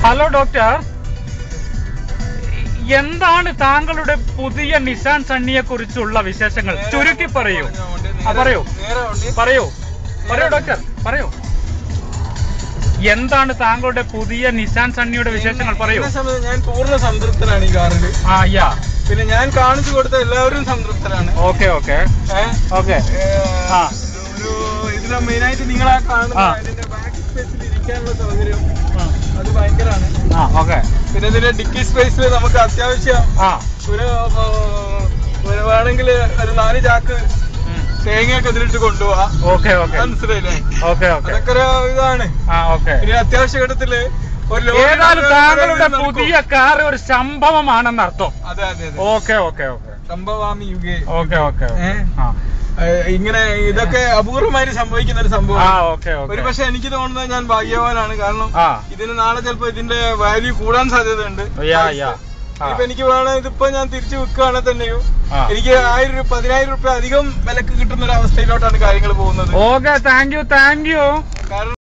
Hello doctor, എന്താണ് താങ്കളുടെ പുതിയ നിസാൻ സണ്ണിയെ കുറിച്ചുള്ള വിശേഷങ്ങൾ? ചുരുക്കി പറയൂ. പറയൂ പറയൂ പറയൂ ഡോക്ടർ, പറയൂ. എന്താണ് താങ്കളുടെ പുതിയ നിസാൻ സണ്ണിയുടെ വിശേഷങ്ങൾ? പറയൂ. ഞാൻ പൂർണ്ണ സംതൃപ്തനാണ് ഈ കാറിൽ. പിന്നെ ഞാൻ കാണിച്ചു കൊടുത്ത എല്ലാവരും സംതൃപ്തരാണ്. Okay okay okay. ഇതിലെ മെയിനായിട്ട് നിങ്ങളാ കാണുന്ന ഇതിന്റെ ബാക്ക് സ്പേസിൽ ഇരിക്കാനുള്ള സൗകര്യം അത് ഭയങ്കരമാണ്. പിന്നെ ഇതിന്റെ ഡിക്കി സ്പേസിൽ നമുക്ക് അത്യാവശ്യം വേണമെങ്കിൽ ഒരു 4 ചാക്ക് തേങ്ങയൊക്കെ ഇതിലിട്ട് കൊണ്ടുപോവാ. മനസ്സിലായില്ലേ? അതൊക്കെ ഒരു ഇതാണ്. ഇനി അത്യാവശ്യ ഘട്ടത്തില് താങ്കളുടെ പുതിയ കാർ ഒരു സംഭവമാണെന്ന് അർത്ഥം. അതെ അതെ അതെ. Okay okay okay. സംഭവമാണ് യുഗേ. Okay okay. ഇങ്ങനെ ഇതൊക്കെ അപൂർവമായി സംഭവിക്കുന്ന ഒരു സംഭവം. ഒരു പക്ഷെ എനിക്ക് തോന്നുന്നത് ഞാൻ ഭാഗ്യവാനാണ്. കാരണം ഇതിന് നാളെ ചിലപ്പോ ഇതിന്റെ വാല്യൂ കൂടാൻ സാധ്യതയുണ്ട്. ഇപ്പൊ എനിക്ക് വേണം ഇതിപ്പോ ഞാൻ തിരിച്ചു വിൽക്കുകയാണെങ്കിൽ തന്നെയും എനിക്ക് 10,000 രൂപ അധികം വിലക്ക് കിട്ടുന്ന ഒരു അവസ്ഥയിലോട്ടാണ് കാര്യങ്ങൾ പോകുന്നത്. Okay, thank you.